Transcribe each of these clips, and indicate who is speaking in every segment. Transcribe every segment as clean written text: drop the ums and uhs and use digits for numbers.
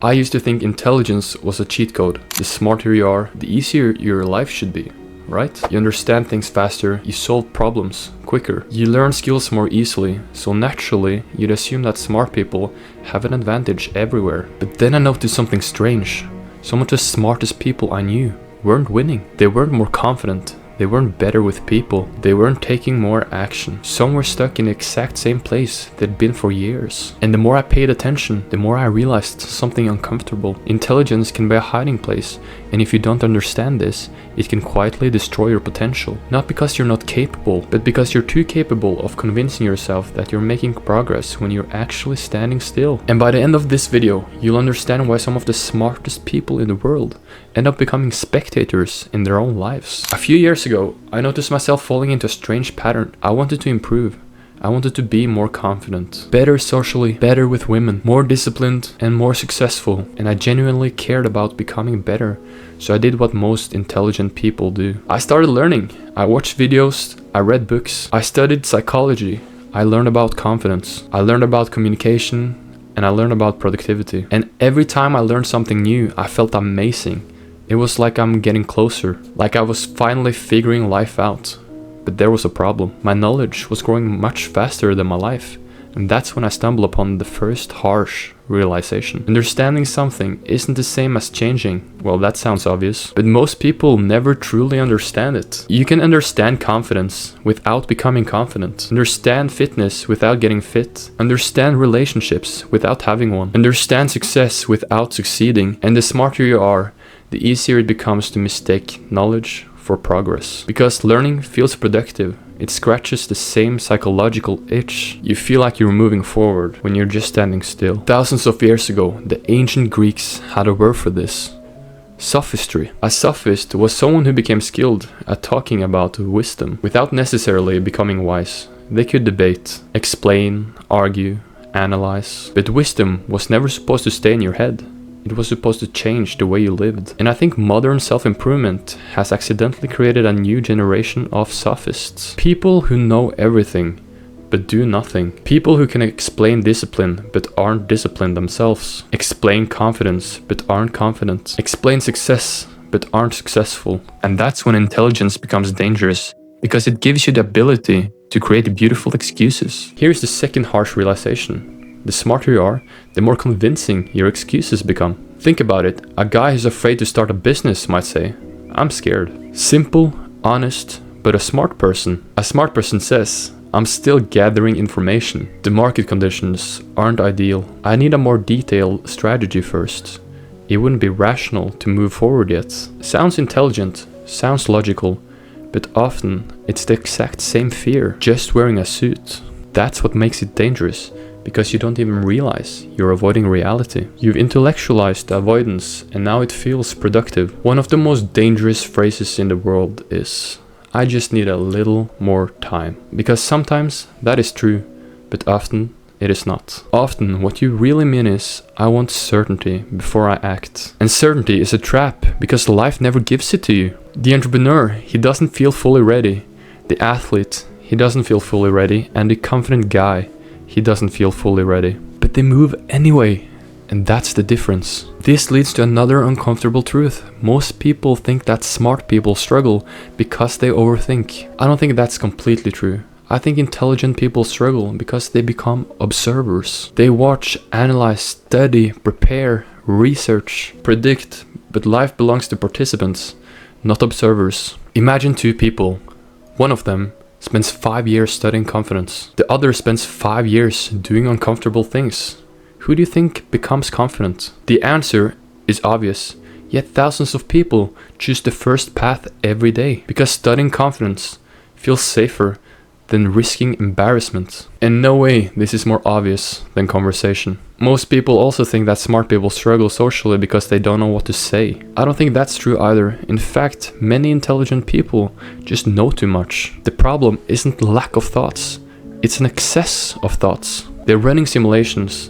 Speaker 1: I used to think intelligence was a cheat code. The smarter you are, the easier your life should be, right? You understand things faster, you solve problems quicker, you learn skills more easily, so naturally you'd assume that smart people have an advantage everywhere. But then I noticed something strange. Some of the smartest people I knew weren't winning. They weren't more confident. They weren't better with people. They weren't taking more action. Some were stuck in the exact same place they'd been for years. And the more I paid attention, the more I realized something uncomfortable. Intelligence can be a hiding place, and if you don't understand this, it can quietly destroy your potential. Not because you're not capable, but because you're too capable of convincing yourself that you're making progress when you're actually standing still. And by the end of this video, you'll understand why some of the smartest people in the world end up becoming spectators in their own lives. A few years ago, I noticed myself falling into a strange pattern. I wanted to improve. I wanted to be more confident, better socially, better with women, more disciplined and more successful. And I genuinely cared about becoming better. So I did what most intelligent people do. I started learning. I watched videos, I read books, I studied psychology. I learned about confidence. I learned about communication, and I learned about productivity. And every time I learned something new, I felt amazing. It was like I'm getting closer, like I was finally figuring life out. But there was a problem. My knowledge was growing much faster than my life. And that's when I stumbled upon the first harsh realization. Understanding something isn't the same as changing. Well, that sounds obvious, but most people never truly understand it. You can understand confidence without becoming confident. Understand fitness without getting fit. Understand relationships without having one. Understand success without succeeding. And the smarter you are, the easier it becomes to mistake knowledge for progress. Because learning feels productive. It scratches the same psychological itch. You feel like you're moving forward when you're just standing still. Thousands of years ago, the ancient Greeks had a word for this. Sophistry. A sophist was someone who became skilled at talking about wisdom without necessarily becoming wise. They could debate, explain, argue, analyze, but wisdom was never supposed to stay in your head. It was supposed to change the way you lived. And I think modern self-improvement has accidentally created a new generation of sophists. People who know everything, but do nothing. People who can explain discipline, but aren't disciplined themselves. Explain confidence, but aren't confident. Explain success, but aren't successful. And that's when intelligence becomes dangerous, because it gives you the ability to create beautiful excuses. Here's the second harsh realization. The smarter you are, the more convincing your excuses become. Think about it. A guy who's afraid to start a business might say, I'm scared. Simple, honest, but a smart person. A smart person says, I'm still gathering information. The market conditions aren't ideal. I need a more detailed strategy first. It wouldn't be rational to move forward yet. Sounds intelligent, sounds logical, but often it's the exact same fear, just wearing a suit. That's what makes it dangerous. Because you don't even realize you're avoiding reality. You've intellectualized the avoidance and now it feels productive. One of the most dangerous phrases in the world is, I just need a little more time. Because sometimes that is true, but often it is not. Often what you really mean is, I want certainty before I act. And certainty is a trap because life never gives it to you. The entrepreneur, he doesn't feel fully ready. The athlete, he doesn't feel fully ready. And the confident guy, he doesn't feel fully ready. But they move anyway, and that's the difference. This leads to another uncomfortable truth. Most people think that smart people struggle because they overthink. I don't think that's completely true. I think intelligent people struggle because they become observers. They watch, analyze, study, prepare, research, predict, but life belongs to participants, not observers. Imagine two people. One of them spends 5 years studying confidence. The other spends 5 years doing uncomfortable things. Who do you think becomes confident? The answer is obvious, yet thousands of people choose the first path every day because studying confidence feels safer than risking embarrassment. In no way this is more obvious than conversation. Most people also think that smart people struggle socially because they don't know what to say. I don't think that's true either. In fact, many intelligent people just know too much. The problem isn't lack of thoughts, it's an excess of thoughts. They're running simulations,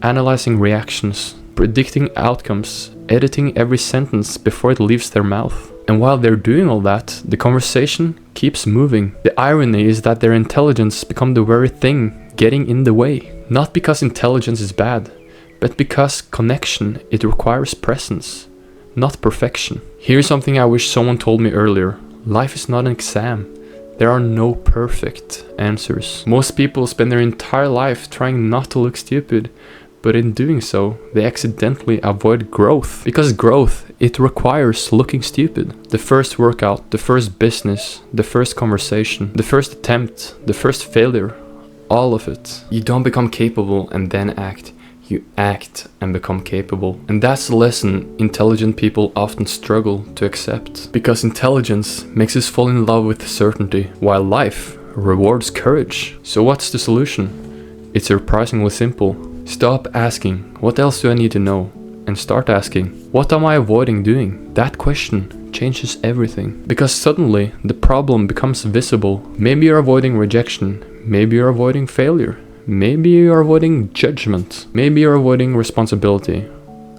Speaker 1: analyzing reactions, predicting outcomes, editing every sentence before it leaves their mouth. And while they're doing all that, the conversation keeps moving. The irony is that their intelligence becomes the very thing getting in the way. Not because intelligence is bad, but because connection, it requires presence, not perfection. Here's something I wish someone told me earlier. Life is not an exam. There are no perfect answers. Most people spend their entire life trying not to look stupid, but in doing so, they accidentally avoid growth. Because growth, it requires looking stupid. The first workout, the first business, the first conversation, the first attempt, the first failure, all of it. You don't become capable and then act. You act and become capable. And that's the lesson intelligent people often struggle to accept. Because intelligence makes us fall in love with certainty, while life rewards courage. So what's the solution? It's surprisingly simple. Stop asking, what else do I need to know? And start asking, what am I avoiding doing? That question changes everything. Because suddenly the problem becomes visible. Maybe you're avoiding rejection. Maybe you're avoiding failure. Maybe you're avoiding judgment. Maybe you're avoiding responsibility.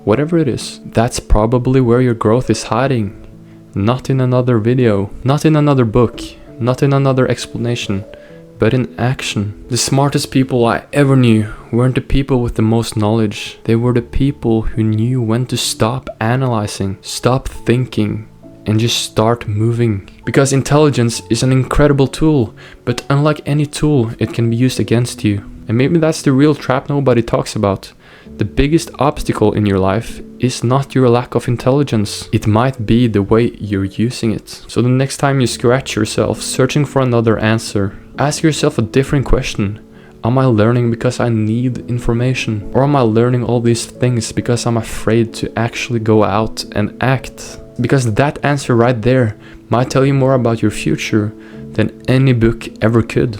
Speaker 1: Whatever it is, that's probably where your growth is hiding. Not in another video, not in another book, not in another explanation, but in action. The smartest people I ever knew weren't the people with the most knowledge. They were the people who knew when to stop analyzing, stop thinking, and just start moving. Because intelligence is an incredible tool, but unlike any tool, it can be used against you. And maybe that's the real trap nobody talks about. The biggest obstacle in your life is not your lack of intelligence. It might be the way you're using it. So the next time you scratch yourself searching for another answer, ask yourself a different question. Am I learning because I need information? Or am I learning all these things because I'm afraid to actually go out and act? Because that answer right there might tell you more about your future than any book ever could.